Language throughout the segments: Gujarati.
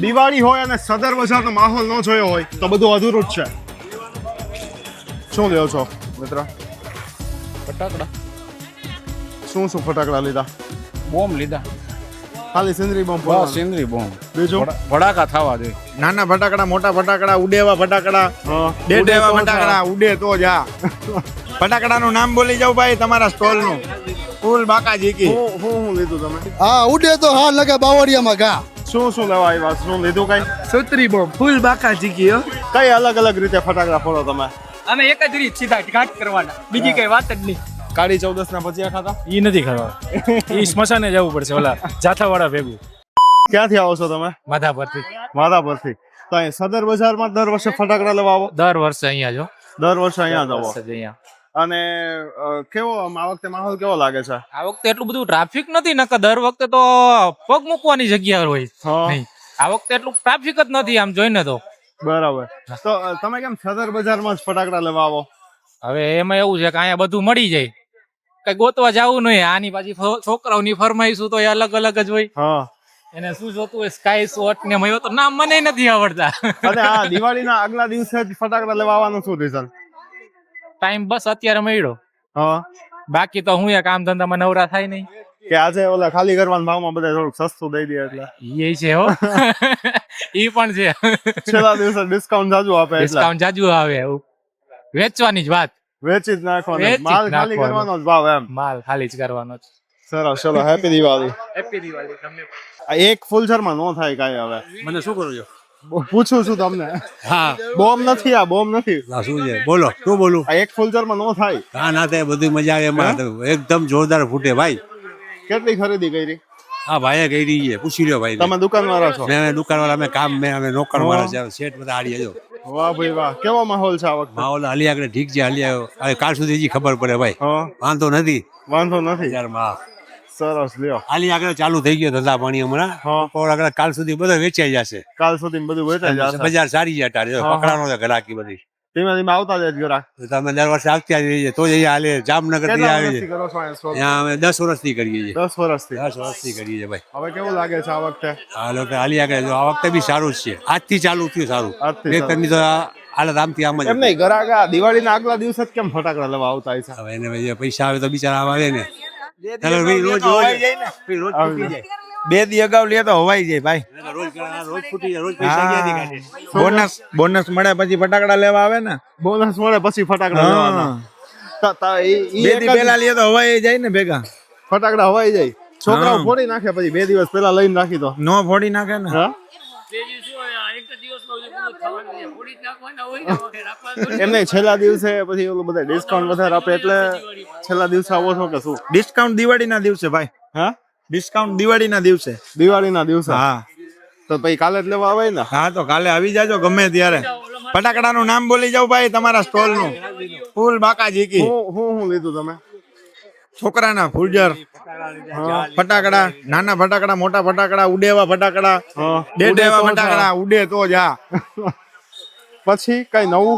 દિવાળી હોય અને સદર બજારનો માહોલ ન જોયો હોય તો બધું અધૂરું જ છે. શું લ્યો છો મિત્ર? ફટાકડા શું ફટાકડા લીધા? બોમ્બ લીધા. ખાલી સિંદરી બોમ્બ? બસ સિંદરી બોમ્બ. બીજું ભડાકા થવા દે. નાના ફટાકડા, મોટા ફટાકડા, ઉડેવા ફટાકડા, ઉડે એવા તો ફટાકડા, ઉડે તો જા. ફટાકડાનું નામ બોલી જાવ ભાઈ તમારા સ્ટોલ નું. ફૂલ બાકા જીકી. હું લીધું તમે? હા ઉડે તો હા લગે બાવળિયામાં ઘા. શું લેવા આવ્યા? શું લીધું? કઈ સુતરી બોમ્બ ફૂલ બાકા જીકી હો. કઈ અલગ અલગ રીતે ફટાકડા ફોડો તમે? અમે એક જ રીત સીધા ઘાટ કરવાના, બીજી કઈ વાત જ નહીં. કાળી 14 ના ભજીયા ખાતા? ઈ નથી ખાવા, ઈ સ્મશાને જવું પડશે ઓલા જાથાવાળા ભેગું. ક્યાંથી આવો છો તમે? માથા પરથી. માધા પરથી. તો અહીં સદર બજારમાં દર વર્ષે ફટાકડા લેવા આવો? દર વર્ષે અહીંયા જો. દર વર્ષે અહીંયા જ આવો. અહીંયા. અને કેવો આ વખતે માહોલ કેવો લાગે છે? આ વખતે એટલું બધું ટ્રાફિક નથી, નકર દર વખતે તો પગ મૂકવાની જગ્યા હોય. નહીં, આ વખતે એટલું ટ્રાફિક જ નથી આમ જોઈને તો. બરાબર. તો તમે કેમ સદર બજારમાં જ ફટાકડા લેવા આવો? હવે એમાં એવું છે કે અહીંયા બધું મળી જાય, કઈ ગોતવા જવું નહીં. આની પાછી છોકરાઓની ફરમાઈશું તો એ અલગ અલગ જ હોય. હા. એને શું જોતું હોય, સ્કાય શોટ ને મયો તો નામ મને નથી આવડતા. અને આ દિવાળીના આગલા દિવસે જ ફટાકડા લેવા આવવાનું શું રીઝન? ટાઈમ બસ અત્યારે મળ્યો. હા. બાકી તો હું કામ ધંધામાં નવરા થાય નહીં. કે આજે ઓલા ખાલી કરવાના ભાવમાં બધા થોડુંક સસ્તું દઈ દે એટલે. એ છે હો. ઈ પણ છે. છેલ્લા દિવસે ડિસ્કાઉન્ટ જાજુ આપે એટલે. ડિસ્કાઉન્ટ જાજુ આવે. વેચવાની જ વાત. વેચી જ નાખવાનો, માલ ખાલી કરવાનો જ ભાવ એમ. માલ ખાલી જ કરવાનો જ. સરસ. ચલો હેપી દિવાળી. હેપી દિવાળી તમને. આ એક ફૂલઝરમાં નો થાય કાંઈ હવે. મને શું કરું છો? પૂછું છું તમને. હા બોમ્બ નથી, આ બોમ્બ નથી. શું છે? બોલો શું બોલું? આ એક ફૂલઝરમાં નો થાય. હા ના થાય, બધી મજા આવે એમાં. એકદમ જોરદાર ફૂટે ભાઈ. કેટલી ખરીદી કરી? હા ભાઈએ કરી છે, પૂછી લ્યો ભાઈ. તમે દુકાનવાળા છો? મેં દુકાનવાળા, અમે કામ, અમે નોકર વાળા છે, શેઠ બધા આડીએ જો. વાહ ભાઈ વાહ. કેવો માહોલ છે આ વખતે? માહોલ હાલી આગળ ઠીક છે, હાલી હવે કાલ સુધી હજી ખબર પડે ભાઈ. હા. વાંધો નથી. વાંધો નથી. બજારમાં સરસ. લ્યો. હાલી આગળ ચાલુ થઈ ગયો ધંધા પાણી હમણાં. હા. આગળ કાલ સુધી બધો વેચાઈ જશે. કાલ સુધી બધું વેચાઈ જશે. બજાર સારી છે અટાણે. પકડાનો છે ગ્રાહકી બધી. ધીમે ધીમે આવતા જાય ગ્રાહક. તમે દર વર્ષે આવતા રહીએ તો જ અહીંયા હાલે. જામનગર થી કેટલા આવી વર્ષથી કરો છો અહીંયા સ્ટોલ? ત્યાં અમે 10 વર્ષથી કરીએ છીએ. 10 વર્ષથી. 10 વર્ષથી કરીએ છીએ ભાઈ. હવે કેવું લાગે છે આ વખતે? આ લોકો હાલી આગળ જો, આ વખતે બી સારું જ છે. આજથી ચાલુ થયું સારું. આજથી બે ત્રણ તો હાલત આમથી આમ જ. એમ નહીં, ગ્રાહક આ દિવાળીના આગલા દિવસે જ કેમ ફટાકડા લેવા આવતા હોય છે? હવે એને ભાઈ પૈસા આવે તો બિચારા આવે ને. ચાલો ભાઈ રોજ ફૂટી જાય. 2 દી અગાઉ લે તો હવાઈ જાય ભાઈ. રોજ ફૂટી જાય. રોજ પૈસા ક્યાંથી કાઢે? બોનસ મળે પછી ફટાકડા લેવા આવે ને. બોનસ મળે પછી ફટાકડા લેવાના. 2 દી પહેલા લે તો હવાઈ જાય ને ભેગા. ફટાકડા હવાઈ જાય. છોકરાઓ ફોડી નાખે પછી 2 દિવસ પહેલા લઈને રાખી દો. નો ફોડી નાખે ને. હા. એમ નહીં, છેલ્લા દિવસે પછી ઓલું બધા ડિસ્કાઉન્ટ વધારે આપે એટલે છેલ્લા દિવસે આવો છો કે શું? ડિસ્કાઉન્ટ દિવાળીના દિવસે ભાઈ. હા. ડિસ્કાઉન્ટ દિવાળીના દિવસે. દિવાળીના દિવસે. હા. તો પછી કાલે જ લેવા આવે ને? હા તો કાલે આવી જાજો ગમે ત્યારે. ફટાકડાનું નામ બોલી જાવ ભાઈ તમારા સ્ટોલ નું. ફૂલ બાકા જીકી. હું લીધું તમે? છોકરાના ફૂલઝર, ફટાકડા, નાના ફટાકડા, મોટા ફટાકડા, ઉડેવા ફટાકડા, એવા ફટાકડા, ઉડે તો જા. પછી કઈ નવું?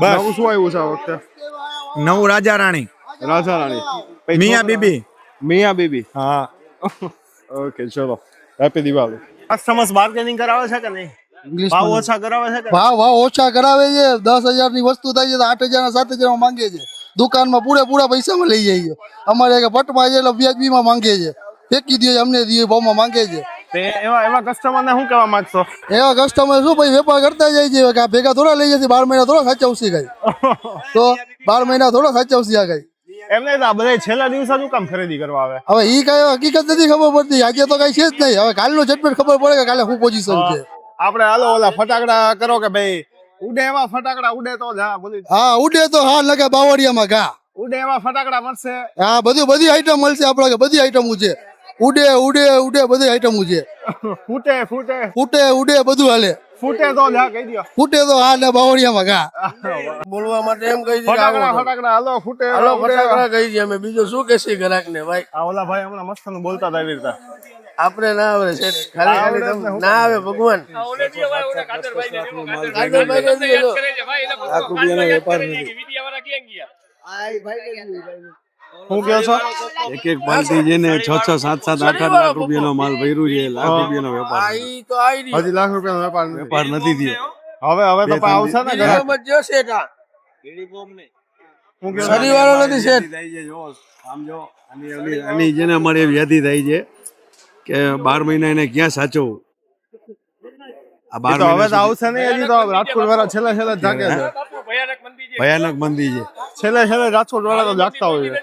બસ. નવું શું આવ્યું છે આ વખતે? નવું રાજા રાણી, રાજા રાણી, મિયા બીબી. મિયા બીબી. હા. ઓકે ચલો હેપી દિવાળી. કસ્ટમર્સ બાર્ગેનિંગ કરાવે છે કે નહીં? ભાવ ઓછા કરાવે છે કે? ભાવ ઓછા કરાવે છે. 10,000 ની વસ્તુ થાય છે તો 8,000 ના 7,000 માં માંગે છે. દુકાનમાં પૂરેપૂરા પૈસામાં લઈ જાય છે. અમારે પટમાં છે એટલે વ્યાજબીમાં માંગે છે. ફેંકી દે અમને દે ભાવમાં માંગે છે. એવા કસ્ટમરને શું કહેવા માંગશો? એવા કસ્ટમર શું ભાઈ વેપાર કરતા જાય છે કે આ ભેગા થોડા લઈ જશે. 12 મહિના થોડા સાચવશે કઈ. તો 12 મહિના થોડા સાચવશે આ કઈ. એમ નહીં, આ બધા છેલ્લા દિવસે શું કામ ખરીદી કરવા આવે? હવે ઈ કઈ હકીકત નથી ખબર પડતી. આજે તો કઈ છે જ નહીં. હવે કાલનો ઝટપટ ખબર પડે કે કાલે શું પોઝિશન છે. આપણે હાલો ઓલા ફટાકડા કરો કે ભાઈ ઉડે એવા ફટાકડા ઉડે તો જા બોલી. હા ઉડે તો હા લગે બાવળિયામાં ઘા. ઉડે એવા ફટાકડા મળશે. હા બધી આઈટમ મળશે આપડે. બધી આઈટમો છે. ઉડે બધી આઈટમો છે. ફૂટે ઉડે બધું હાલે. ફૂટે તો જા કહી દો. ફૂટે તો હા ને બાવળિયામાં ઘા. બોલવા માટે એમ કહી ફટાકડા હાલો ફૂટે ફટાકડા કહી છે. અમે બીજું શું કહેશે ગ્રાહક ને ભાઈ? આ ઓલા ભાઈ હમણાં મસ્ત બોલતા હતા એવી રીતે. આપણે ના આવે ખાલી ના આવે ભગવાન. શું કહો છો? એક એક પાલટી જઈને 6 7 8 લાખ રૂપિયાનો માલ ભર્યું છે, લાખ રૂપિયાનો વેપાર હજી લાખ રૂપિયાનો વેપાર નથી. વેપાર નથી થયો. હવે તો પણ આવશે ને ગ્રાહક. શું કહો છો? શનિવારો નથી શેઠ. થાય છે, જો આમ જો આની જેને અમારે એવી યાદી થાય છે કે 12 મહિના એને ક્યાં સાચવવું. આ 12 એ તો હવે મહિના તો આવશે નહીં. હજી તો રાજકોટ વાળા છેલ્લે છેલ્લે જ જાગે છે. ભયાનક મંદી છે. છેલ્લે રાજકોટ વાળા તો જાગતા હોય છે.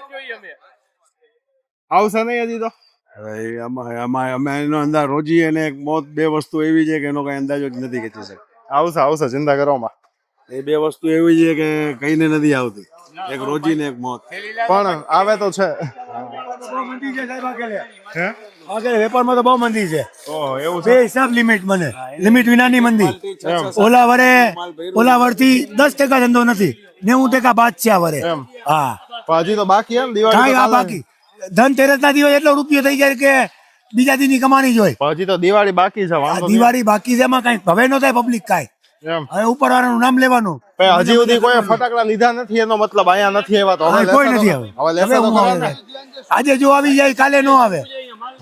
આવશે નહીં હજી તો. હવે અમે એનો અંદાજ રોજી અને એક મોત, બે વસ્તુ એવી છે કે એનો કઈ અંદાજો જ નથી ખેંચી શકતો. આવશે ચિંતા કરવામાં. એ બે વસ્તુ એવી છે કે કઈને નથી આવતી, એક રોજી ને એક મોત. પણ આવે તો છે. વેપારમાં તો બહુ મંદી છે. ઓહો, એવું બે છે. હિસાબ લિમિટ મને લિમિટ વિનાની મંદી. ઓલા વરથી 10% ધંધો નથી, 90% બાદ છે આ વરે. એમ. હા પણ હજી તો બાકી એમ કાંઈ દિવાળી આ બાકી ધનતેરસ ના દિવસ એટલો રૂપિયો થઈ જાય કે બીજા દી ની કમાણી જ હોય. પણ હજી તો દિવાળી બાકી છે. આ વાંધો નહીં. દિવાળી બાકી છે, એમાં કઈ હવે નો થાય પબ્લિક કાંઈ. એમ હવે ઉપર વાળાનું નામ લેવાનું. પણ હજી સુધી કોઈ ફટાકડા લીધા નથી એનો મતલબ અહીંયા નથી આવ્યા તો હવે હવે કોઈ લેશે નથી તો આવે. હવે લેશે હવે તો હું ખરા આવે ને. છે. આજે જો આવી જાય કાલે નો આવે.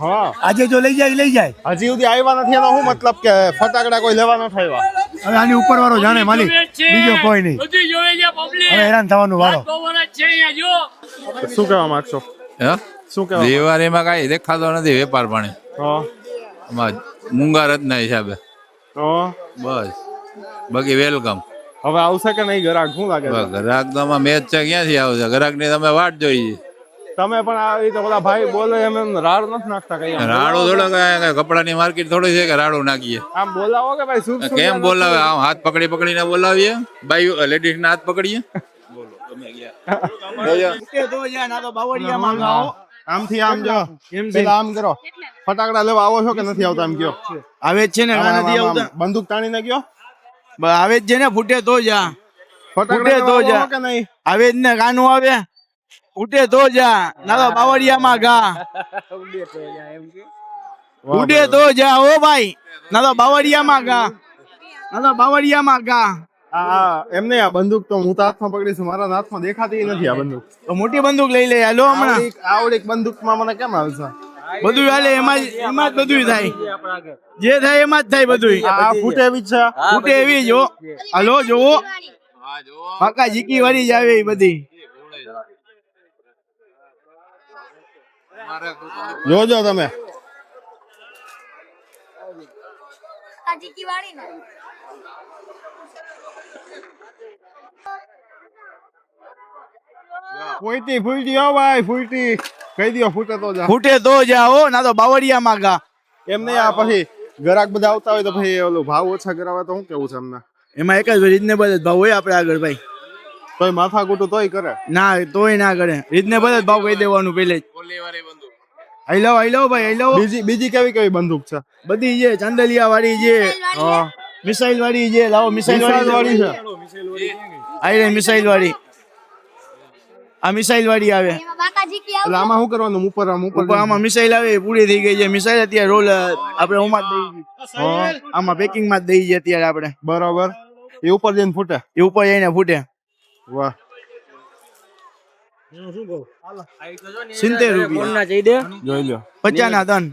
હા, આજે જો લઈ જાય લઈ જાય. હજી સુધી આવ્યા નથી એનો શું મતલબ કે ફટાકડા કોઈ લેવા નથી આવ્યા. હવે આની ઉપર વાળો જાણે માલિક, બીજો કોઈ નહીં. હવે હેરાન થવાનું વારો. શું કહેવા માંગશો? શું કહેવા? દિવાળીમાં કઈ દેખાતો નથી વેપાર પાણી, હા, આમાં મૂંગારતના હિસાબે હા. બસ. બાકી વેલકમ. હવે આવશે કે નહીં ગ્રાહક? શું લાગે છે? ગ્રાહક તો આમાં મેચ છે, ક્યાંથી આવશે? ગ્રાહક ની તમે વાટ જોઈ. તમે પણ આ રીતે બધા ભાઈ બોલે એમ રાડ નથી નાખતા કઈ? રાડું થોડો કપડાની માર્કેટ થોડી છે કે રાડું નાખીએ. આમ બોલાવો કે ભાઈ શું કેમ બોલાવે? આમ હાથ પકડીને બોલાવીએ, બાઈ લેડીઝ ના હાથ પકડીએ. આમથી આમ જો પેલા આમ કરો. ફટાકડા લેવા આવો છો કે નથી આવતા? એમ કયો. આવે જ છે ને આમ, આમ, આમ, બંદૂક તાણીને કયો. આવે જ છે ને, ફૂટે તો જા. ફટાકડા તો લેવા જા. આવો કે નહીં? આવે જ ને, કાનું આવે ફૂટે તો જા. ના તો બાવળિયામાં ઘા. ફૂટે તો જા ઓ ભાઈ. ના તો બાવળિયામાં ઘા. ના તો બાવળિયામાં ઘા. એમ નહીં, આ બંદૂક તો હું તો હાથમાં પકડીશું. મારા હાથમાં દેખાતી નથી આ બંદૂક. તો મોટી બંદૂક લઈ લે હાલો હમણાં. આવડી બંદૂકમાં મને કેમ આવશે? બધું હાલે, એમાં જ બધું થાય. જે થાય એમાં જ થાય બધું. આ ફૂટે એવી જ છે. ફૂટે એવી જો. હાલો જોવો, પાકા જીકી વાળી જ આવે એ બધી. જોજો તમે. ફૂટી હો ભાઈ, ફૂટી કહી દો. ફૂટે તો જા. ફૂટે તો જાઓ, ના તો બાવળિયામાં ગા. એમ નહીં, આ પછી ગ્રાહક બધા આવતા હોય તો પછી ઓલું ભાવ ઓછા કરાવે તો શું કેવું છે એમને? એમાં એક જ રીઝનેબલ જ ભાવ હોય આપણે આગળ ભાઈ. તોય માથા કૂટું તોય કરે. ના તોય ના કરે, રીઝનેબલ જ ભાવ કહી દેવાનું પેલે જ. આઈ લવ ભાઈ, આઈ લવ. બીજી કેવી બંદૂક છે? બધી છે, ચાંદલિયા વાળી છે, મિસાઇલ વાળી છે. લાવો મિસાઇલ વાળી છે. આઈ રે મિસાઇલ વાળી. આ મિસાઇલ વાળી આવે. એટલે આમાં શું કરવાનું? ઉપર ઉપર આમાં મિસાઇલ આવે, પૂરી થઈ ગઈ છે મિસાઇલ. અત્યારે રોલ આપણે ઓમાં જ દઈ દીધી. આમાં પેકિંગ માં જ દઈ છે અત્યારે આપણે. બરોબર. એ ઉપર જઈને ફૂટે. એ ઉપર જઈને ફૂટે. વાહ. 70 રૂપિયા જોઈ લો. 50 ના ત્રણ.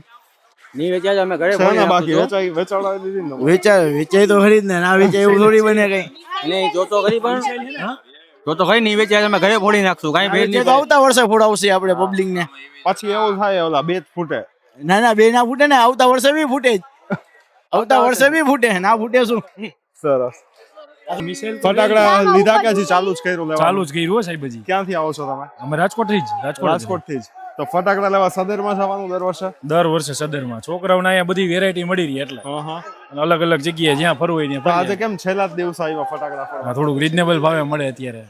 શાના બાકી વેચાડાવી દીધી ને? વેચાય તો ખરી જ ને, ના વેચાય એવું થોડી બને કઈ. તો કઈ નહીં વેચાય, અમે ઘરે ફોડી નાખશું. કઈ ભેદ વેચાય તો આવતા વર્ષે ફોડાવશે આપણે પબ્લિક ને. પછી એવું થાય ઓલા બે જ ફૂટે. ના બે ના ફૂટે ને, આવતા વર્ષે બી ફૂટે જ. આવતા વર્ષે બી ફૂટે, ના ફૂટે શું? સરસ. ફટાકડા લીધા કે હજી ચાલુ જ કર્યું લેવાનું? ચાલુ જ કર્યું હો સાહેબ. હજી ક્યાંથી આવો છો તમે? અમે રાજકોટથી જ. રાજકોટથી જ. તો ફટાકડા લેવા સદરમાં જવાનું દર વર્ષે? દર વર્ષે સદરમાં છોકરાઓને અહીંયા બધી વેરાયટી મળી રહી એટલે અને અલગ અલગ જગ્યાએ જ્યાં ફરવું હોય ત્યાં આજે કેમ છેલ્લા જ દિવસ આવ્યા ફટાકડા ફરવા? થોડુંક રીઝનેબલ ભાવે મળે અત્યારે.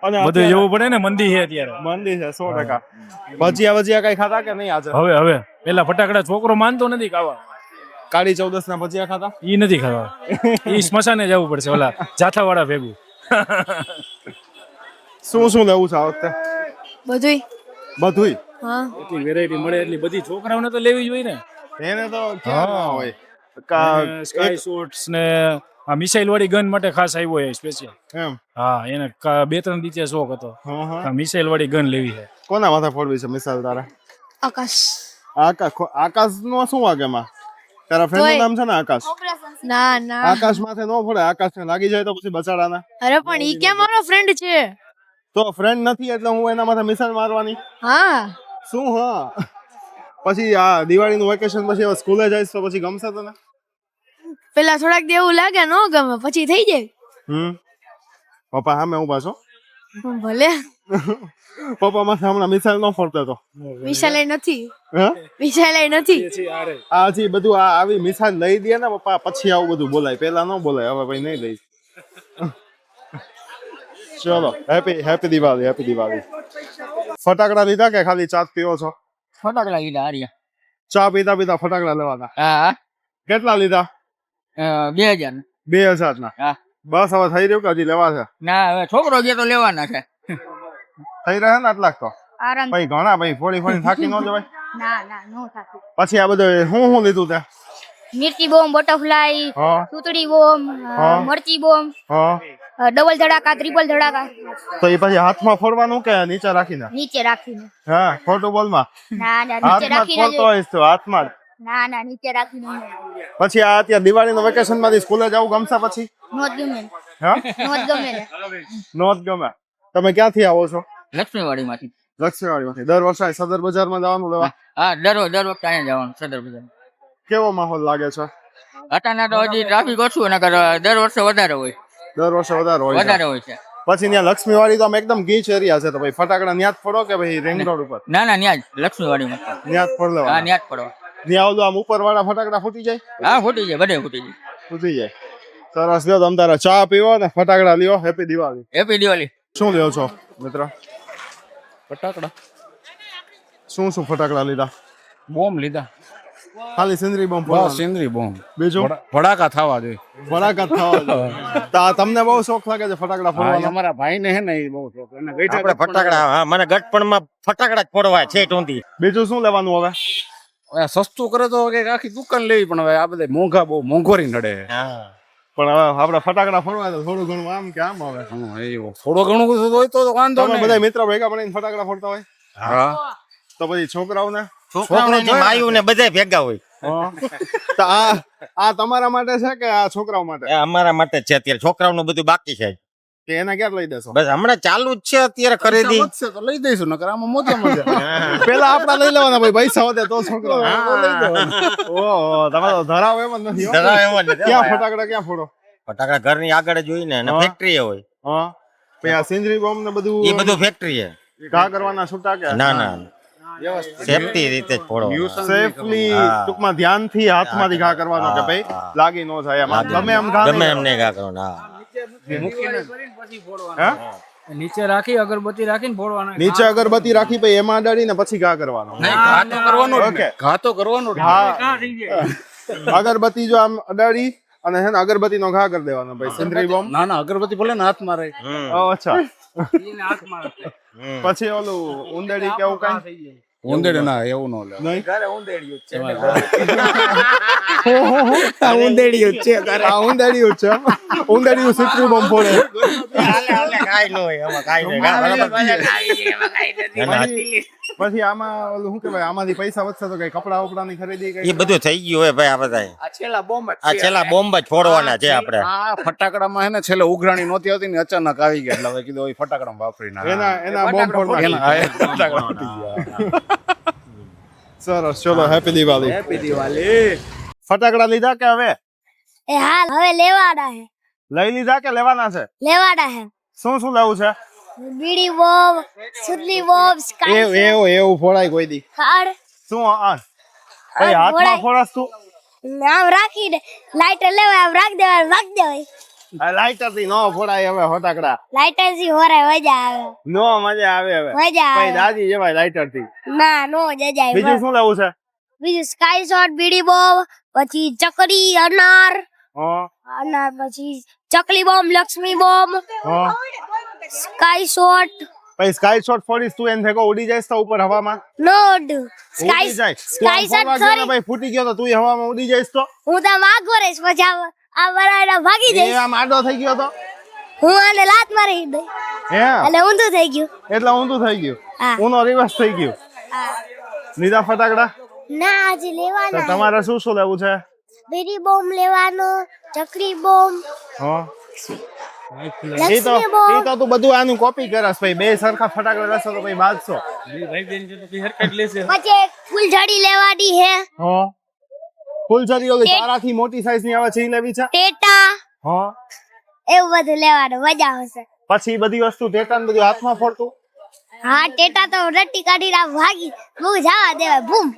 અને બધું જોવું પડે ને, મંદી છે અત્યારે. મંદી છે 100%. ભજીયા કઈ ખાતા કે નહીં આજે? હવે પેલા ફટાકડા છોકરો માનતો નથી ખાવા. કાળી 14 ના ભજીયા ખાતા? ઈ નથી ખાવા. ઈ સ્મશાને જવું પડશે ઓલા જાથા વાળા ભેગું. શું લેવું છે આ વખતે? બધુંય. હા, એટલી વેરાયટી મળે એટલી બધી છોકરાઓને તો લેવી જોઈએ ને. એને તો ક્યાં ના હોય. સ્કાય શોટ્સ ને આ મિસાઇલ વાળી ગન માટે ખાસ આવ્યો છે સ્પેશિયલ. એમ હા એને 2-3 દિવસે શોખ હતો આ મિસાઇલ વાળી ગન લેવી છે. કોના માથે ફોડવી છે મિસાઇલ તારે? આકાશ આકાશ નો શું વાગે માં? તારા ફ્રેન્ડ નું નામ છે ને આકાશ? ના ના આકાશ માથે નો ફોડે, આકાશ ને લાગી જાય તો પછી બચાડાના. અરે પણ ઈ ક્યાં મારો ફ્રેન્ડ છે? તો ફ્રેન્ડ નથી એટલે હું એના માથે મિસાઇલ મારવાની? હા શું? હા પછી આ દિવાળીનું વેકેશન પછી હવે સ્કૂલે જઈશ તો પછી ગમશે તને? પેલા થોડાક દી એવું લાગે ન ગમે, પછી થઈ જાય. પપ્પા સામે ઉભા છો? ભલે પપ્પા માથે હમણાં મિસાઇલ નો ફોડતો તો. વિશાલે નથી, હે વિશાલે નથી. આ હજી બધું આ આવી મિસાઇલ લઈ દે ને પપ્પા પછી આવું બધું બોલાય, પેલા ન બોલાય. હવે ભાઈ નહીં લઈશ. ચલો હેપી દિવાળી, હેપી દિવાળી. ફટાકડા લીધા કે ખાલી ચા પીવો છો? ફટાકડા લીધા આર્યા. ચા પીતા પીતા ફટાકડા લેવાના. હા કેટલા લીધા? 2000. 2000 ના? હા. બસ હવે થઈ રહ્યું કે હજી લેવા છે? ના હવે છોકરો જે તો લેવાના છે. થઈ રહ્યા ને આટલાક તો? આરામ. ભાઈ ઘણા ભાઈ ફોડી ફોડી થાકી ન જવાય. ના ના નો થાકી. પછી આ બધું હું લીધું તે? મિર્ચી બોમ્બ, બટરફ્લાય, હા સુતડી બોમ્બ, મરચી બોમ્બ, હા. ડબલ ધડાકા, ટ્રિપલ ધડાકા. તો એ પછી હાથમાં ફોડવાનું કે નીચે રાખીને? નીચે રાખીને. હા ખોટું બોલમાં. ના ના નીચે હાથમાં જ રાખીને. ફોડતો હોઈશ તો હાથમાં જ. ના ના નીચે રાખીને. પછી આ અત્યારે દિવાળીનું વેકેશન માંથી સ્કૂલે જવું ગમશે પછી? નોત ગમે. હા નોત ગમે. નોત ગમે. તમે ક્યાંથી આવો છો? લક્ષ્મીવાડી માંથી. લક્ષ્મીવાડીમાંથી. દર વર્ષે સદર બજારમાં જવાનું લેવા? હા દર વખતે અહીંયા જવાનું સદર બજાર. કેવો માહોલ લાગે છે? અત્યારના તો હજી ટ્રાફિક ઓછું નકર દર વર્ષે વધારે હોય. દર વર્ષે વધારે હોય છે. વધારે હોય છે. પછી ત્યાં લક્ષ્મીવાડી તો આમ એકદમ ગીચ એરિયા છે તો ભાઈ ફટાકડા ન્યા જ ફોડો કે ભાઈ રિંગ રોડ ઉપર? ના ન્યા જ લક્ષ્મીવાડીમાં. ન્યા જ ફોડ હા લેવા? ન્યા જ પડવા. ત્યાં ઓલું આમ ઉપર વાળા ફટાકડા ફૂટી જાય? હા ફૂટી જાય, બધે ફૂટી જાય. ફૂટી જાય. સરસ. લ્યો તમ તારા ચા પીવો ને ફટાકડા લ્યો. હેપી દિવાળી. હેપી દિવાળી. શું લ્યો છો મિત્ર? ફટાકડા શું ફટાકડા લીધા? બોમ્બ લીધા. ખાલી સિંદરી બોમ્બ? બસ સિંદરી બોમ્બ. બીજું ભડાકા થવા જોઈએ. ફટાકડા થવા જોઈએ. તમને બહુ શોખ લાગે છે ફટાકડા ફોડવાનો? અમારા ભાઈ ને હે ને એ બહુ શોખ. એને આપણે ફટાકડા, હા મને ગટપણમાં ફટાકડા જ ફોડવા છે ટોંધી. બીજું શું લેવાનું હવે? સસ્તું કરે તો કઈક આખી દુકાન લેવી, પણ હવે આ બધા મોંઘા બહુ મોંઘવારી નડે. પણ હવે આપણે ફટાકડા ફોડવા તો થોડું ઘણું આમ કે આમ હવે થોડો ઘણું હોય તો વાંધો તમે નહીં. બધા મિત્રો ભેગા મળીને ફટાકડા ફોડતા હોય હા તો પછી છોકરાઓને છોકરાઓને માયું ને બધા ભેગા હોય. તો આ તમારા માટે છે કે આ છોકરાઓ માટે? એ અમારા માટે જ છે. અત્યારે છોકરાઓનું બધું બાકી છે કે એના ક્યાં લઈ દેશો? બસ હમણાં ચાલુ જ છે અત્યારે ખરીદી. તો લઈ દઈશું, નકર આમાં મોજા મજા. પેલા આપડા લઈ લેવાના ભાઈ, પૈસા વધે તો છોકરાઓ લઈ દેવાના. ઓહો તમે તો ધરાવ એમ જ નથી હો. ધરાવ એમ જ નથી. ક્યાં ફટાકડા ક્યાં ફોડો? ફટાકડા ઘરની આગળ જ હોય ને, અને ફેક્ટરી હોય. હા પછી આ સિંદરી બોમ્બ ને બધું એ બધું ફેક્ટરી છે. ઘા કરવાના છૂટા કે? ના ના સેફટી રીતે જ ફોડો. સેફલી ટૂંકમાં ધ્યાનથી હાથમાંથી ઘા કરવાનો કે ભાઈ લાગી ન જાય એમ. ગમે એમ ઘા ગમે એમને ઘા કરવાનો. હા નીચે રાખી અગરબત્તી રાખીને ફોડવાના. નીચે અગરબત્તી રાખી પછી એમાં અડાડીને પછી ઘા કરવાનો. ઘા તો કરવાનો જ ને. ઓકે. ઘા તો કરવાનો જ ને. અગરબત્તી જો આમ અડાડી અને હે ને અગરબત્તી નો ઘા કરી દેવાનો ભાઈ. સિંદરી બોમ્બ? ના ના અગરબત્તી ભલે ને હાથમાં રહે. અચ્છા. પછી ઓલું ઉંદેડી કેવું કઈ? ઉંદેડે ના એવું ન લે. નહીં આ ઊંધેડિયું જ છે ઘરે. આ ઉંદેડિયું જ છે. ઉંદેડિયું સિંદરી બોમ્બ ફોડે. કાંઈ ન હોય એમાં, કાંઈ નહીં. પછી આમાં ઓલું શું કહેવાય, આમાંથી પૈસા વધશે તો કઈ કપડા વપડાની ખરીદી કઈ? એ બધું થઈ ગયું હોય ભાઈ. આ બધા આ છેલ્લા બોમ્બ જ આ છેલ્લા બોમ્બ જ ફોડવાના છે આપણે. આ ફટાકડામાં હે ને છેલ્લે ઉઘરાણી નહોતી આવતી ને અચાનક આવી ગયા, એટલે હવે કીધું એ ફટાકડામાં વાપરી નાખ. એના બોમ્બ ફોડવાના. સરસ. ચલો હેપી દિવાળી. હેપી દિવાળી. ફટાકડા લીધા કે હવે? એ હાલ હવે લેવાડા હે. લઈ લીધા કે લેવાના છે? લેવાડા હે. શું લેવું છે? બીડી બોમ્બ, સુતલી બોમ્બ, સ્કાય એવું ફોડાય કોઈ દી? હાડ શું આ ભાઈ હાથમાં ફોડાસ તું? આમ રાખીને લાઇટર લેવાય, આમ રાખ દેવાય, વાગ દેવાય. લાઇટર થી નો ફોડાય હવે ફટાકડા. લાઇટર થી હોરાય મજા આવે. નો મજા આવે હવે. મજા ભાઈ આવે. દાદી જવાય લાઇટર થી. ના નો જજાય. બીજું શું લેવું છે? બીજું સ્કાય શોટ, બીડી બોમ્બ, પછી ચકરી, અનાર, હા અનાર પછી ચકલી બોમ્બ, લક્ષ્મી બોમ્બ, હા. Sky shot. ભાઈ સ્કાય શોટ ફોડીશ તું એને ભેગો ઉડી જઈશ તો ઉપર હવામાં? નો ઉડી સ્કાય જાય. તું આમ સ્કાય શોટ ફરવા ગયો ને ખરી. ભાઈ ફૂટી ગયો તો તું હવામાં ઉડી જઈશ તો? હું તો વાઘો રહીશ પછી આ વરાડા ભાગી એ જઈશ આમ આડો થઈ ગયો તો હું આને લાત મારી દઈ હે એટલે ઊંધું થઈ ગયું એટલે ઊંધું થઈ ગયું હા. ઊનો રિવર્સ થઈ ગયું લીધા ફટાકડા ના હજી તો લેવાના તમારે શું શું લેવું છે બેરી બોમ્બ લેવાનો ચકરી બોમ્બ હા એ તો લક્ષ્મી બોમ્બ તું બધું આનું કોપી કરસ ભાઈ બે સરખા ફટાકડા લેશો તો ભાઈ બાજશો પછી એક ફૂલઝડી લેવાની હે હા ફૂલઝડી ઓલી તારાથી મોટી સાઈઝ ની આવે છે ઈ લેવી છે ટેટા હા એવું બધું લેવાનું મજા આવશે પછી ઈ બધી વસ્તુ ટેટા ને બધું હાથમાં ફોડતું હા ટેટા તો રટ્ટી કાઢીને આમ ભાગી બહુ જવા દેવાય બૂમ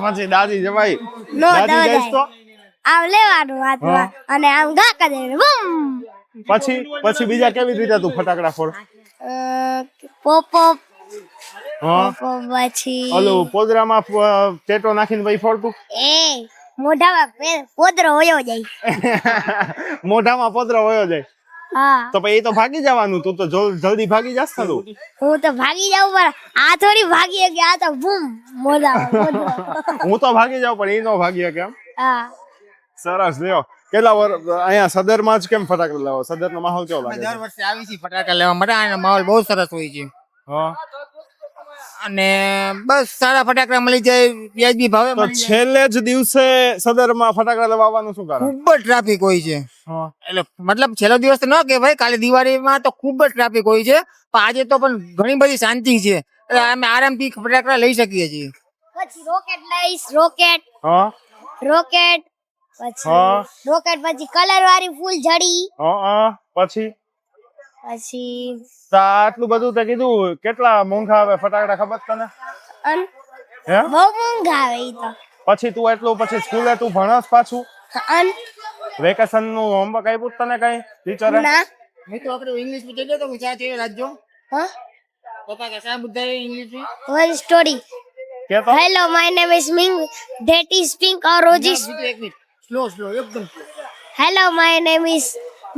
પછી દાદી જવાય નો દાદી જઈશ તો આમ લેવાનું હાથમાં અને આમ ઘા કરી દેવાનું બૂમ પછી બીજા કેવી રીતે તું ફટાકડા ફોડ પોપ હા પછી ઓલું પોદરામાં ટેટો નાખીને ભાઈ ફોડતું એ મોઢામાં પોદરો હોયો જાય મોઢામાં પોદરો વયો જાય હા તો પછી એ તો ભાગી જવાનું તું તો જલ્દી ભાગી જાસ ને તું હું તો ભાગી જાઉં પણ આ થોડી ભાગી કે આ તો બૂમ મોઢામાં હું તો ભાગી જાઉં પણ એ નો ભાગી કેમ હા સરસ લ્યો કેટલા અહીંયા સદરમાં જ કેમ ફટાકડા લાવો સદર નો માહોલ કેવો લાગે દર વર્ષે આવી છે ફટાકા લેવા માટે આનો માહોલ બહુ સરસ હોય છે હા અને બસ સારા ફટાકડા મળી જાય વ્યાજબી ભાવે તો છેલ્લે જ દિવસે સદરમાં ફટાકડા લેવા આવવાનું શું કારણ ખૂબ જ ટ્રાફિક હોય છે એટલે મતલબ છેલ્લો દિવસ તો ન કે ભાઈ કાલે દિવાળીમાં તો ખૂબ જ ટ્રાફિક હોય છે પણ આજે તો પણ ઘણી બધી શાંતિ છે એટલે અમે આરામથી ફટાકડા લઈ શકીએ છીએ પછી રોકેટ લઈશ રોકેટ હા રોકેટ પછી રોકેટ પછી કલર વાળી ફૂલ જડી હા પછી પછી આટલું બધું તે કીધું કેટલા મોંઘા આવે ફટાકડા ખબર તને હે બહુ મોંઘા આવે ઈ તો પછી તું એટલું પછી સ્કૂલે તું ભણસ પાછું અન વેકેશન નું હોમવર્ક આપ્યું તને કઈ ટીચરે ના મેં તો આપણે ઇંગ્લિશ માં કહી દો તો ચા છે રાજ્યો હા પપ્પા કે સાહેબ બધા ઇંગ્લિશ માં વન સ્ટોરી કે તો hello my name is Ming that is pink or roses એક મિનિટ સ્લો સ્લો એકદમ hello my name is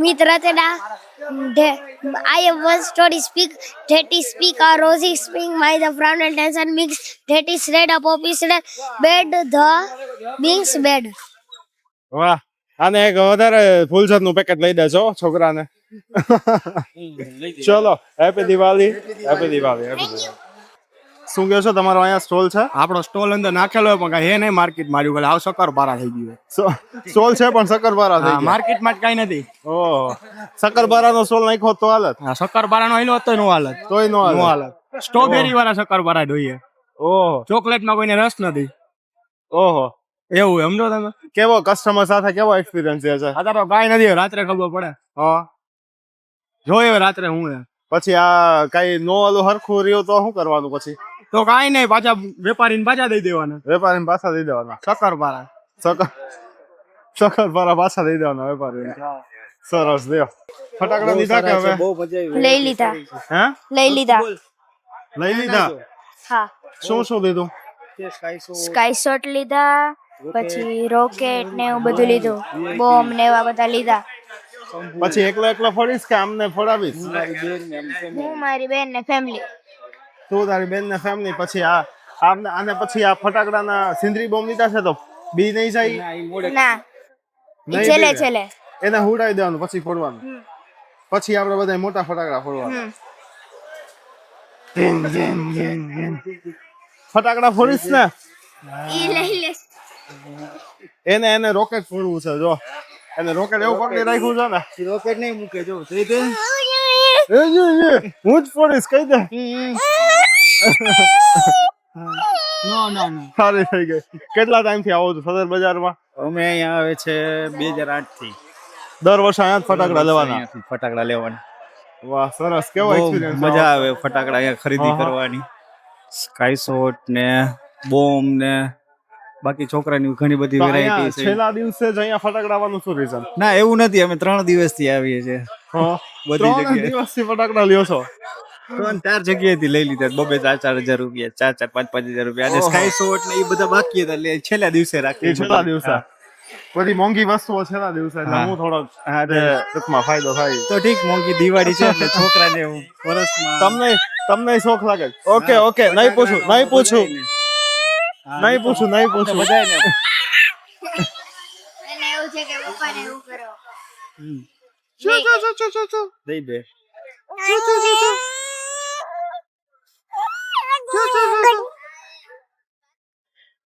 Mit Ratda I am one story speak that is speak or rosy spring my the frown and tension mix that is red up office bed the beings bed વાહ આને એક વધારે ફૂલઝાડ નું પેકેટ લઈ દેજો છોકરાને ચલો હેપી દિવાળી હેપી દિવાળી શું કહો છો તમારો અહીંયા સ્ટોલ છે આપણો સ્ટોલ અંદર નાખેલો પણ કાંઈ હે નહીં માર્કેટ માર્યું એટલે આવ શક્કરપારા થઈ ગયું સ્ટોલ છે પણ શક્કરપારા થઈ ગયા માર્કેટમાં જ કાંઈ નથી ઓહ શક્કરપારાનો સ્ટોલ નાખ્યો તો હાલત શક્કરપારાનો હેલો હતો નો હાલત તોય નો નો હાલત હાલત સ્ટ્રોબેરી વાળા શક્કરપારા જોઈએ ઓહો ચોકલેટમાં કોઈને રસ નથી ઓહો એવું સમજો તમે કેવો કસ્ટમર સાથે કેવો એક્સપિરિયન્સ છે અત્યારે તો કાંઈ નથી રાત્રે ખબર પડે હા જોઈએ રાત્રે હું પછી આ કઈ નો ઓલું હરખું રહ્યું તો શું કરવાનું પછી તો કાંઈ નહીં પાછા વેપારીને પાછા દઈ દેવાના વેપારીને પાછા દઈ દેવાના શક્કરપારા શક્કરપારા પાછા દઈ દેવાના વેપારીને સરસ લ્યો ફટાકડા લીધા કે હવે લઈ લીધા હે લઈ લીધા લઈ લીધા હા શું શું લીધું સ્કાય શોટ લીધા પછી રોકેટ ને એવું બધું લીધું બોમ્બ ને એવા બધા લીધા પછી એકલા ફોડીશ કે આમને ફોડાવીશ હું મારી બેન ને ફેમિલી તું તારી બેન ને ફેમિલી પછી આને પછી આ ફટાકડાના સિંદરી બોમ્બ લીધા છે તો બી નહીં જાય ના નહીં છેલ્લે બીવે. છેલ્લે એને હુડાઈ દેવાનું પછી ફોડવાનું પછી આપણે બધા મોટા ફટાકડા ફોડવાના ફટાકડા ફોડીશ ને ઈ લઈ લે એને રોકેટ ફોડવું છે જો એને રોકેટ એવું પકડી રાખ્યું છે ને રોકેટ નહીં મૂકે જો હું જ ફોડીશ કહી દે સારી થઈ ગઈ કેટલા ટાઈમ થી આવો છો સદર બજારમાં અમે અહીંયા આવે છે 2008 થી દર વર્ષે અહીંયા જ ફટાકડા લેવાના ફટાકડા લેવાના વાહ સરસ કેવો એક્સપિરિયન્સ મજા આવે ફટાકડા અહીંયા ખરીદી કરવાની સ્કાય શોટ ને બોમ્બ ને બાકી છોકરાની ઘણી બધી વેરાયટી છે છેલ્લા દિવસે જ અહીંયા ફટાકડા આવવાનું શું રીઝન ના એવું નથી અમે 3 દિવસથી આવીએ છીએ બધી જગ્યાએ દિવસથી ફટાકડા લ્યો છો 3-4 જગ્યાએથી લઈ લીધા 2,000-4,000 રૂપિયા 4,000-5,000 રૂપિયા અને સ્કાય શોટ ને એ બધા બાકી હતા એટલે છેલ્લા દિવસે રાખી છેલ્લા દિવસે બધી મોંઘી વસ્તુઓ છેલ્લા દિવસે એટલે હું થોડો ટૂંકમાં ફાયદો થાય તો ઠીક મોંઘી દિવાળી છે એટલે છોકરાને વર્ષમાં તમને શોખ લાગે ઓકે નહીં પૂછું બધાને એને એવું છે કે પપ્પાને એવું કરો દઈ દે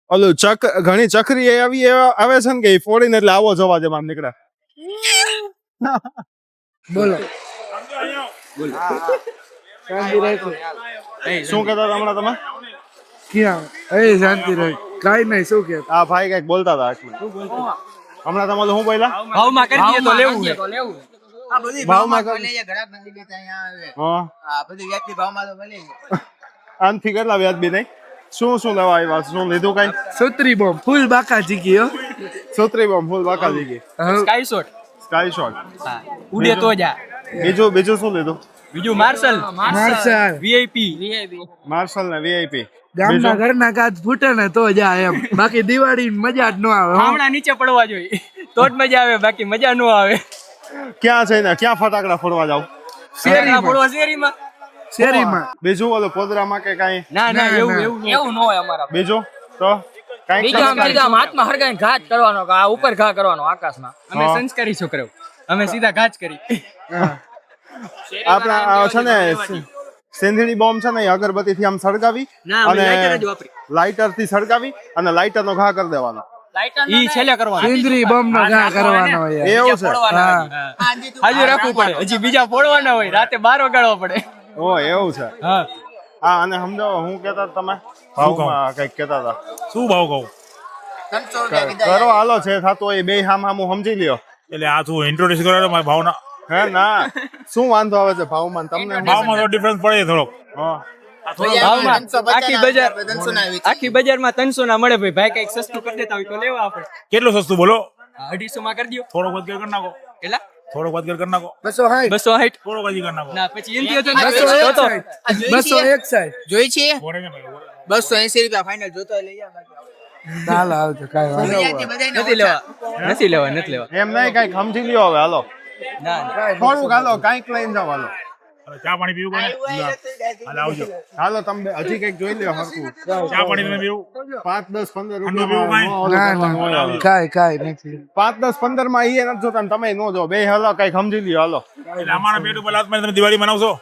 ઓલું ઘણી ચકરી આવી આવે છે ને કે ઈ ફોડીને એટલે આવો જવા દે આમ નીકળે બોલો શું કહેતા હતા હમણાં તમે ક્યાં એ શાંતિ રહે કાઈ નહીં શું કે આ ભાઈ કઈક બોલતા હતા હમણાં તમે શું બોલ્યા ભાવમાં કરી દઈએ તો લેવું છે ભાવમાં આનથી કેટલા વ્યાજબી નહીં શું લેવા આવ્યા શું લીધું કઈ સુત્રી બોમ્બ ફૂલ બાકા જીકી હો સોત્રી બોમ્બ ફૂલ બાકા દીધી સ્કાય શોટ સ્કાય શોટ ઉડે તો જા બીજું શું લીધું બીજું માર્શલ માર્શલ વીઆઈપી માર્શલ ને વીઆઈપી ગામના ઘરના કાચ ફૂટે ને તો જાય એમ બાકી દિવાળી મજા જ ન આવે હો. હમણાં નીચે પડવા જોઈએ તો જ મજા આવે બાકી મજા ન આવે ક્યાં છે ને ક્યાં ફટાકડા ફોડવા જાવ શેરીમાં પડવા શેરીમાં બીજું ઓલું પોદરામાં કે કઈ ના એવું ન હોય અમારા બીજું તો કઈ બીજા હાથમાં હરગાઈને ઘાત કરવાનો આ ઉપર ઘા કરવાનો આકાશમાં અમે સંસ્કારી છોકરાઓ અમે સીધા ઘાત કરી આપણા છે ને સેંધીડી બોમ્બ છે ને એ અગરબત્તી થી આમ સળગાવી અને લાઇટર થી સળગાવી અને લાઇટર નો ઘા કરી દેવાનો ઈ છેલ્લે કરવાનો ઇન્દ્રી બોમ્બ નો ઘા કરવાનો હોય એવું છે હાજર રાખવું પડે હજી બીજા ફોડવાના હોય રાતે 12 વગાડવા પડે ઓ એવું છે હા અને સમજો હું કેતા તમે ભાવમાં કઈક કેતા હતા શું ભાવ કહું કરો હાલો છે થતું હોય બે હામ સમજી લ્યો એટલે આ તું ઇન્ટ્રોડ્યુસ કરો મારા ભાવના હે ના શું વાંધો આવે છે ભાવમાં તમને ભાવમાં થોડો ડિફરન્સ પડે થોડોક હા ભાવમાં આખી બજારમાં 300 ના મળે ભાઈ કઈક સસ્તું કરી દેતા હોય તો લેવા આપણે કેટલું સસ્તું બોલો 250 માં કરી દો થોડોક વધઘટ કરી નાખો કેટલા થોડોક વધઘટ કરી નાખો 260 થોડોક હજી કરી નાખો ના પછી એમ થયો તો 261 જોઈ છે બોલે ને ભાઈ, 280 રૂપિયા ફાઇનલ જોતો લઈ જા ચાલ આવજો કાઈ વાંધો નથી લેવા એમ નહીં કઈક સમજી લ્યો હવે હાલો ના થોડુંક હાલો કઈક લઈને જાવ હાલો અરે ચા પાણી પીવું પડે હાલ આવજો હાલો તમે હજી કઈક જોઈ લ્યો હરકું ચા પાણી તમે પીવું 5 10 15 ઠંડુ પીવું રૂપિયા કાઈ નથી 5 10 15 માં ઈ નથી જોતા ને તમે નો જો બે હાલો કઈક સમજી લ્યો હાલો એટલે અમારા પેટ ઉપર લાત મારી તમે દિવાળી મનાવશો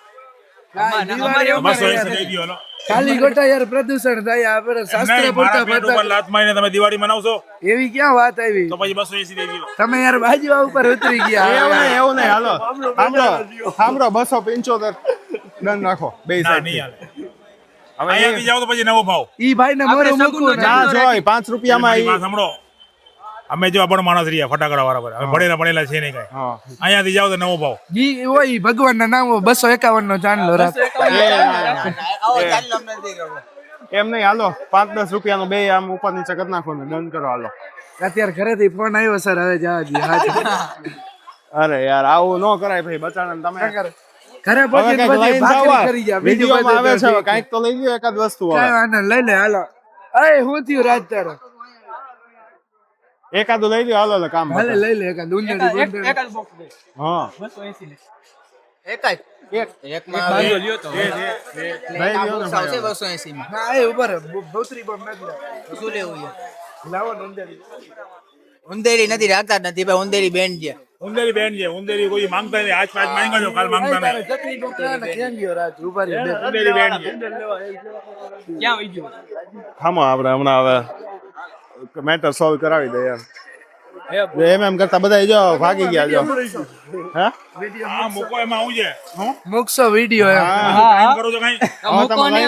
280 દઈ દ્યો, હાલો. ખાલી ગોટા યાર પ્રદૂષણ થાય આપણે શાસ્ત્ર નહીં, પૂરતા મારા પેટ ઉપર લાત મારીને તમે દિવાળી મનાવશો એવી ક્યાં વાત આવી તો પછી 280 દઈ દ્યો. તમે યાર બાજુ ઉપર ઉતરી ગયા એવું નહીં હાલો સાંભળો 275 ડન રાખો બે ના, સાઈડ નહીં હાલે. અહીંયાથી જાઓ તો પછી નવો ભાવ ઈ ભાઈ ને મોરે મૂકવું ના જોય 5 રૂપિયામાં મારી વાત સાંભળો અમે જો પણ માણસ રહ્યા ફટાકડા વાળા પર અમે ભણેલા છે નહીં કઈ હા અહીંયાથી જાઓ તો નવો ભાવ ઈ હોય ભગવાન ના નામ 251 નો ચાંદલો રાખ એમ નહીં હાલો 5-10 રૂપિયાનો બે આમ ઉપર નીચે કરી નાખો ને ડન કરો હાલો અત્યારે ઘરેથી ફોન આવ્યો સર હવે જવા દે અરે યાર આવું ન કરાય ભાઈ બચારાને તમે ઘરે હવે પછી કંઈક લઈને ભાખરી જાઓ. કરી જા બીજું વિડીયોમાં આવે છે હવે બધું કાંઈક તો લઈ લ્યો એકાદ વસ્તુ હવે કાઈ વાંધો નહીં, લઈ લે હાલો અરે હું થયું રાજ તારો એકાદું લઈ લ્યો હાલો એટલે કામ હાલે પતે. લઈ લે એક દુનિયા એક જ બોક્સ દે હા 280 ને એક બાંધો લ્યો તો લઈ લ્યો ને ભાઈ. 280 માં ના એ ઉપર ભોતરી બોમ્બ નથી શું લેવું છે લાવો ને અંદર ઉંદેરી નથી રાખતા જ નથી ભાઈ ઉંદેરી બેન છે ઉંદેરી બેન છે ઉંદેરી કોઈ માંગતા નહીં આજ પાંચ માંગા છો કાલ માંગતા નહીં ચકરી બોકરા ને કેમ ગયો રાજ ઉપર ઉંદેરી બેન છે ક્યાં વઈ ગયો થામો આપણે હમણાં હવે મેટર સોલ્વ કરાવી દઈએ એમ કરતા બધા જો ભાગી ગયા જો હે હા મૂકો એમાં આવું છે મૂકશો વિડિયો એમ એમ કરો છો કઈ મૂકો ને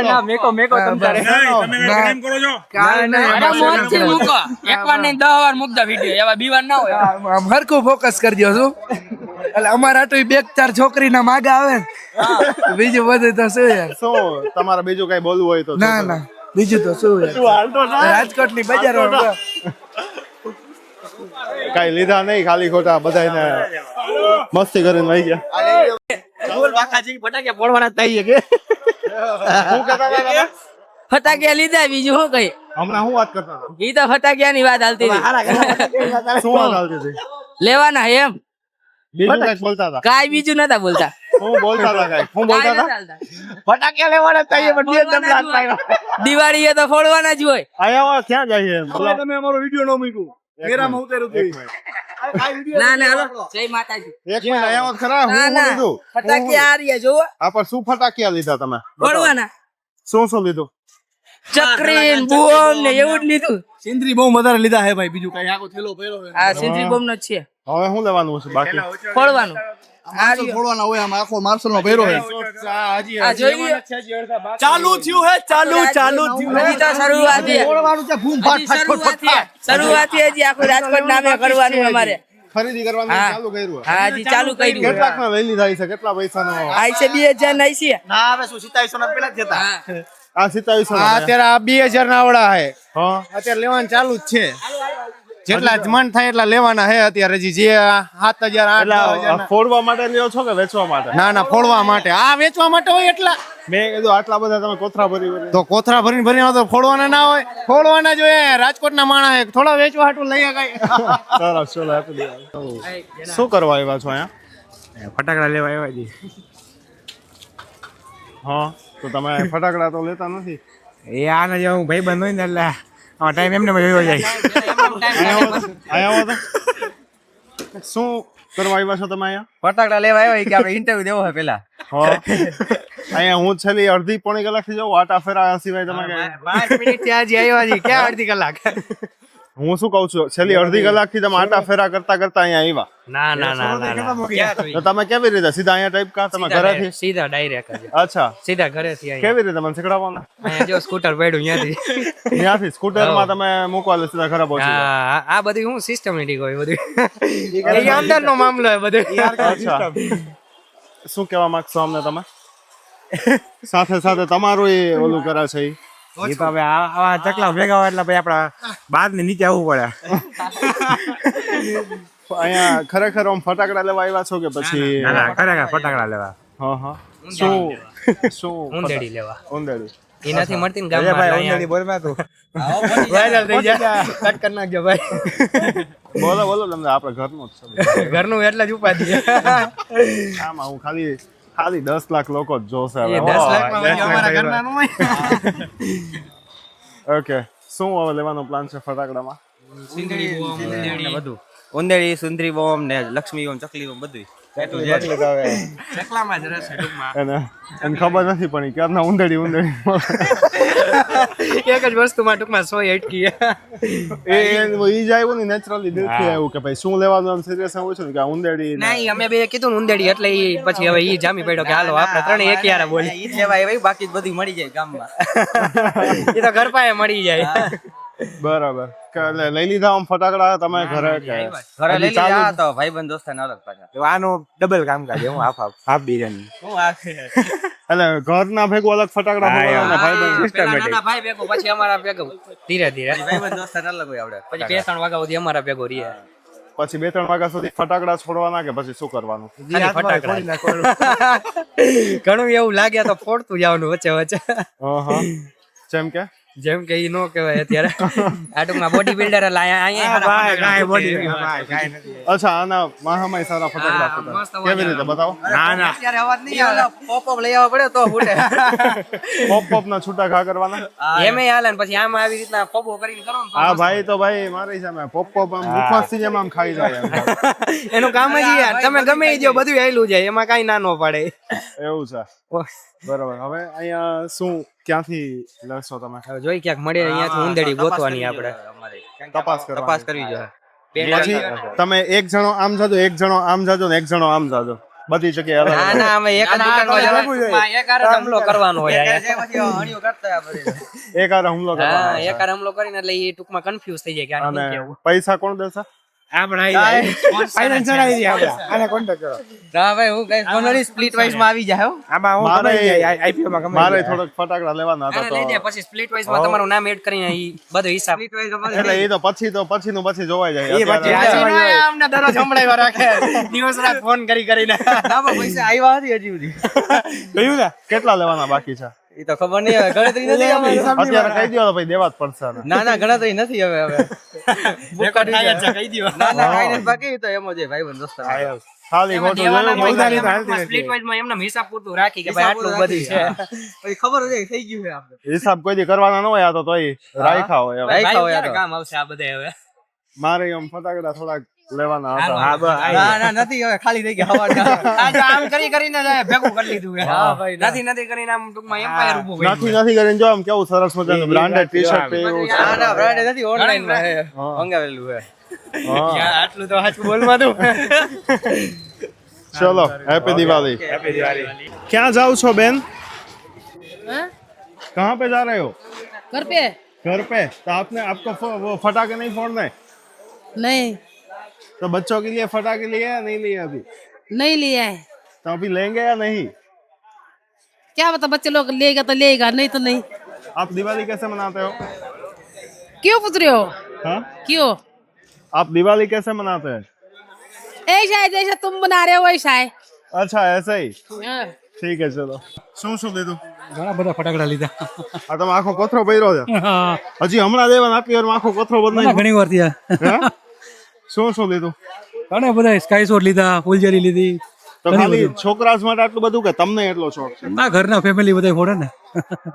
ના મેકો તમ તારે નહીં તમે કઈ એમ કરો છો કાઈ નહીં અરે મોજથી મૂકો એકવાર ને 10 વાર મૂકતા વિડિયો એવા બીવાર ના હોય આમ હરખું ફોકસ કરજો શું એટલે અમારા આટલું બે ચાર છોકરીના માગા આવે ને બીજું બધું તો શું યાર શું તમારે બીજું કઈ બોલવું હોય તો ના ના બીજું તો શું યાર રાજકોટ ની બજારમાં કઈ લીધા નહીં ખાલી ખોટા બધાને મસ્તી કરીને વહી ગયા બોલ બાકાજી ફટાકે પડવાના તઈએ કે શું કહેતા હતા તમે? ફટાકિયા લીધા બીજું શું કઈ હમણાં શું વાત કરતા હતા? ઈ તો ફટાકિયા ની વાત હાલતી હતી શું વાત આવતી હતી લેવાના એમ બીજું કઈક બોલતા હતા કાઈ બીજું નતા બોલતા શું બોલતા હતા કઈક શું બોલતા હતા ફટાકે લેવાના તઈએ પણ બે દમ લાગ પાડ્યો દિવાળી એ તો ફોડવાના જ હોય આયા ક્યાં જાય છે તમે અમારો વિડીયો ન મૂક્યું મેરામાં ઉતાર્યું હતું. ના ના હાલો જય માતાજી. એક મિનિટ અહીંયા ખરા હું લીધું ફટાકિયા આ રહ્યા જોવો આ પર શું ફટાકિયા લીધા તમે પડવાના શું લીધું ચક્રી બૂમ ને એવું જ લીધું. સિંદરી બહુ વધારે લીધા હે ભાઈ, બીજું કઈ આખો થેલો પહેરો હે. આ સિંદરી બોમ નો જ છે હવે શું લેવાનું છે બાકી ફોડવાનું. માર્શલ ફોડવાના હોય, આમાં આખો માર્શલ નો પહેરો હે. આ જોઈ લ્યો ચાલુ થયું હે ચાલુ થયું હજી તો શરૂઆત છે. ફોડવાનું છે ભૂમ ફાટ ફાટ ફાટ ફાટ. શરૂઆત છે હજી આખું રાજકોટ નામે કરવાનું અમારે. ખરીદી કરવાનું હા. ચાલુ કર્યું હા હજી ચાલુ કર્યું. કેટલાક ના લઈ લીધા છે કેટલા પૈસાનો આઈ છે 2000 ના છે. ના હવે શું 2700 ના પેલા જ હતા. આ 2700 અત્યારે આ 2000 ના આવડા હે હા અત્યારે લેવાનું ચાલુ જ છે. જેટલા મન થાય એટલા લેવાના હે અત્યારે હજી જે 7000 એટલે ફોડવા માટે લ્યો છો કે વેચવા માટે ના ના ફોડવા માટે આ વેચવા માટે હોય એટલા મેં કીધું આટલા બધા તમે કોથરા ભરી તો કોથરા ભરીને તો ફોડવાના ના હોય ફોડવાના જોઈએ રાજકોટના માણસ થોડા વેચવા હાટું લઈ આગાય સરસ ચલો આપી દે શું કરવા આવ્યા છો અહીંયા ફટાકડા લેવા આવ્યા જી હા તો તમે ફટાકડા તો લેતા નથી એ આને જે હું ભાઈ બંધ હોય ને એટલે ટાઈમ એમને વયો જાય અહીંયા શું કરવા આવ્યા છો તમે અહીંયા ફટાકડા લેવા આવ્યા કે આપણે ઇન્ટરવ્યુ દેવો હોય પેલા હા અહીંયા હું છેલ્લી અડધી પોણી કલાકથી જાઉં આટા ફેરા સિવાય તમે 5 મિનિટ થી આજે આવ્યા જી ક્યાં અડધી કલાક હું શું કહું છું છેલ્લી અડધી કલાકથી તમે આટા ફેરા કરતા કરતા અહીંયા આવ્યા ના ના ના તો તમે કેવી રીતે સીધા અહીંયા ટાઈપ કા તમે ઘરેથી સીધા ડાયરેક્ટ જ અચ્છા સીધા ઘરેથી અહીંયા કેવી રીતે મને શીખડાવવાના અહીંયા જો સ્કૂટર પડ્યું ત્યાંથી ત્યાંથી સ્કૂટરમાં તમે મૂકવા લે સીધા ઘરે પહોંચી જાઓ. હા આ બધી હું સિસ્ટમેટિક હોય બધું એ અંદરનો મામલો હોય બધું અચ્છા શું કહેવા માંગશો અમને તમે સાથે સાથે તમારું એ ઓલું કરે છે ઈ? એ તો હવે આવા ચકલા ભેગા હોય એટલે ભાઈ આપડા બાદ ને નીચે આવવું પડે અહીંયા ખરેખર આમ ફટાકડા લેવા આવ્યા છો કે પછી ખરેખર ફટાકડા લેવા હા હા શું ઊંધેડી લેવા ઊંધેડી એ નથી મળતી ને ગામમાં બોલ માં તું વાયરલ થઈ જાય કટ કરી નાખજો ભાઈ બોલો બોલો તમને આપણે ઘરનું જ છે ઘરનું એટલે જ ઉપાધિ આમાં હું ખાલી 10 લાખ લોકો જ જોશે હવે 10 લાખમાં અમારા ઘરના નું ઓકે શું હવે લેવાનો પ્લાન છે ફટાકડામાં બધું ઉંદેડી સુંદરી બોમ ને લક્ષ્મી બોમ ચકલી બોમ બધું ચકલામાં જ રસ છે ટૂંકમાં એને ખબર નથી પણ ઈ ક્યારના ઊંધેડી એક જ વસ્તુમાં ટૂંકમાં 100 અટકી એ ઈ જ આવ્યું ને નેચરલી દિલથી આવ્યું કે ભાઈ શું લેવાનું આમ સિરિયસ આવું છે ને કે આ ઊંધેડી નહીં અમે બે કીધું ને ઊંધેડી એટલે ઈ પછી હવે ઈ જામી પડ્યો કે હાલો આપણે ત્રણે એક યાર બોલી ઈ લેવાય ભાઈ બાકી બધી મળી જાય ગામમાં ઈ તો ઘર પાસે મળી જાય બરાબર એટલે લઈ લીધા આમ ફટાકડા તમે ઘરે કે ઘરે લઈ લીધા તો ભાઈબંધ દોસ્તાને અલગ પાછા આનું ડબલ કામ કાજ હું હાફ બિરયાની હું આ એટલે ઘરના ભેગું અલગ ફટાકડા ફોડવાના ભાઈબંધ નાના ભાઈ ભેગો પછી અમારા ભેગો ધીરે ધીરે ભાઈબંધ દોસ્તાને અલગ હોય આપણે પછી 2-3 વાગ્યા સુધી અમારા ભેગો રહીએ પછી 2-3 વાગ્યા સુધી ફટાકડા છોડવાના કે પછી શું કરવાનું ઘણું એવું લાગે તો ફોડતું જવાનું વચ્ચે વચ્ચે જેમ કે જેમ કે ઈ નો કહેવાય અત્યારે આ ટૂંકમાં બોડી બિલ્ડર અચ્છા આના મહામાઈ સારા ફટાકડા ફૂટે કેવી રીતે બતાવો ના અત્યારે અવાજ નહીં આવે પોપ અપ લઈ આવવા પડે તો ફૂટે પોપ ના છૂટા ઘા કરવાના એમે હાલે ને પછી આમાં આવી રીતના પોપો કરીને કરો ને હા ભાઈ તો ભાઈ મારી સામે પોપ આમ મુખવાસથી જેમ આમ ખાઈ જાય એનું કામ જ યાર તમે ગમે ઈ જો બધું આયલું જાય એમાં કાઈ ના નો પડે એવું છે બરાબર હવે અહીંયા શું ક્યાંથી લેશો તમે જોઈ ક્યાંક મળે અહીંયાથી ઊંધેડી ગોતવાની આપણે તપાસ કરવી જોઈએ પછી તમે એક જણો આમ જાજો એક જણો આમ જાજો ને એક જણો આમ જાજો બધી જગ્યાએ અલગ ના ના અમે એક દુકાનમાં એક આરે હુમલો કરવાનો હોય પછી હણીઓ કરતા આપણે એક આરે હુમલો કરવાનો હા એક આરે હુમલો કરીને એટલે એ ટૂંકમાં કન્ફ્યુઝ થઈ જાય કે આને શું કેવું પૈસા કોણ દેશે આપણે ફાઇનાન્સર આવી જાય આપણે આને કોન્ટેક્ટ કરો હા ભાઈ હું કઈ ઓનલી સ્પ્લિટ વાઇઝ માં આવી જાય હો આમાં હું આઈપીઓ માં ગમે મારે થોડોક ફટાકડા લેવાના હતા તો લઈ જાય પછી સ્પ્લિટ વાઇઝ માં તમારું નામ એડ કરીને ઈ બધો હિસાબ એટલે એ તો પછીનું પછી જોવાઈ જાય એ પછી અમને દરરોજ સંભળાવ્યા રાખે દિવસ રાત ફોન કરીને ના પૈસા આવ્યા હતી હજી સુધી કયું ને કેટલા લેવાના બાકી છે ઈ તો ખબર નહીં હવે ગણતરી નથી અત્યારે કહી દો તો ભાઈ દેવા જ પડશે ના ના ગણતરી નથી હવે બુક કહી દો ના ના કાઈ નથી બાકી તો એમ જ ભાઈબંધ દોસ્તો ખાલી ખોટું સ્પ્લિટ વાઇઝ માં એમને હિસાબ પૂરતું રાખી કે ભાઈ આટલું બધું છે પછી ખબર હોય થઈ ગયું છે આપણે હિસાબ કોઈ દી કરવાના ન હોય આ તો તોય રાખ્યા હોય રાખ્યા હોય કામ આવશે આ બધે હવે મારે આમ ફટાકડા થોડાક લેવાના હતા. ના ના નથી હવે ખાલી થઈ ગયા હવા આજે આમ કરીને ભેગું કરી લીધું છે. હા ભાઈ નથી કરીને આમ ટૂંકમાં એમ્પાયર ઊભું કરી નથી કરીને જો આમ કેવું સરસ મજાનું બ્રાન્ડેડ ટી-શર્ટ પહેર્યું છે. ના ના બ્રાન્ડ નથી ઓનલાઈન માં છે મંગાવેલું છે. યાર આટલું તો સાચું બોલવા દઉં. चलो हैप्पी दिवाली. क्या जाओ છો બેન? कहाँ पे जा रहे हो? घर पे घर पे. तो आपने आपको वो फटाके नहीं फोड़ने? नहीं तो बच्चों के लिए फटाके लिए या नहीं लिए अभी? नहीं लिया है तो अभी लेंगे या नहीं? क्या बता बच्चे लोग लेगा तो लेगा नहीं तो नहीं. आप दिवाली कैसे मनाते हो? क्यों पूछ रहे हो? हाँ, क्यों आप दिवाली कैसे मनाते हैं? ऐसा है जैसा तुम बना रहे हो वैसा है. अच्छा ऐसा ही. हाँ. ठीक है चलो. શું શું લીધું? ઘણા બધા ફટાકડા લીધા. આ તમે આખો કોથરો પહેર્યો છે? હા, હજી હમણાં દેવાના આટલી વારમાં આખો કોથરો બદલાઈ ઘણી વાર થયા. હે? શું શું લીધું? ઘણા બધા સ્કાય શોટ લીધા, ફૂલઝરી લીધી. તો ખાલી છોકરા માટે આટલું બધું કે તમને એટલો શોખ છે? ના, ઘરના ફેમિલી બધા ફોડે ને.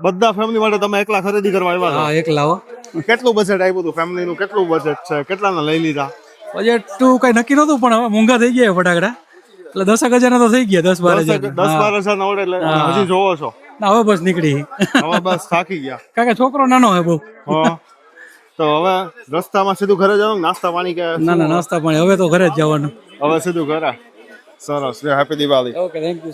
બધા ફેમિલી માટે તમે એકલા ખરીદી કરવા આવ્યા હા, એક લાવો. છો? કેટલું બજેટ આવ્યું હતું ફેમિલી નું? કેટલું બજેટ છે? કેટલાના લઈ લીધા? બજેટ તું કઈ નક્કી નતું, પણ હવે મોંઘા થઈ ગયા ફટાકડા. એટલે 10,000 ના તો થઈ ગયા, 10-12 હજાર. 10-12 ના ઓર્ડર હજી જોવો છો? ના, હવે બસ નીકળી. હવે બસ થાકી ગયા. કારણ કે છોકરો નાનો હે બહુ. હા. તો હવે રસ્તામાં સીધું ઘરે જવાનું? નાસ્તા પાણી કે? ના ના, નાસ્તા પાણી હવે તો ઘરે જ જવાનું. હવે સીધું ઘરે. સરસ. Happy Diwali. Okay, thank you.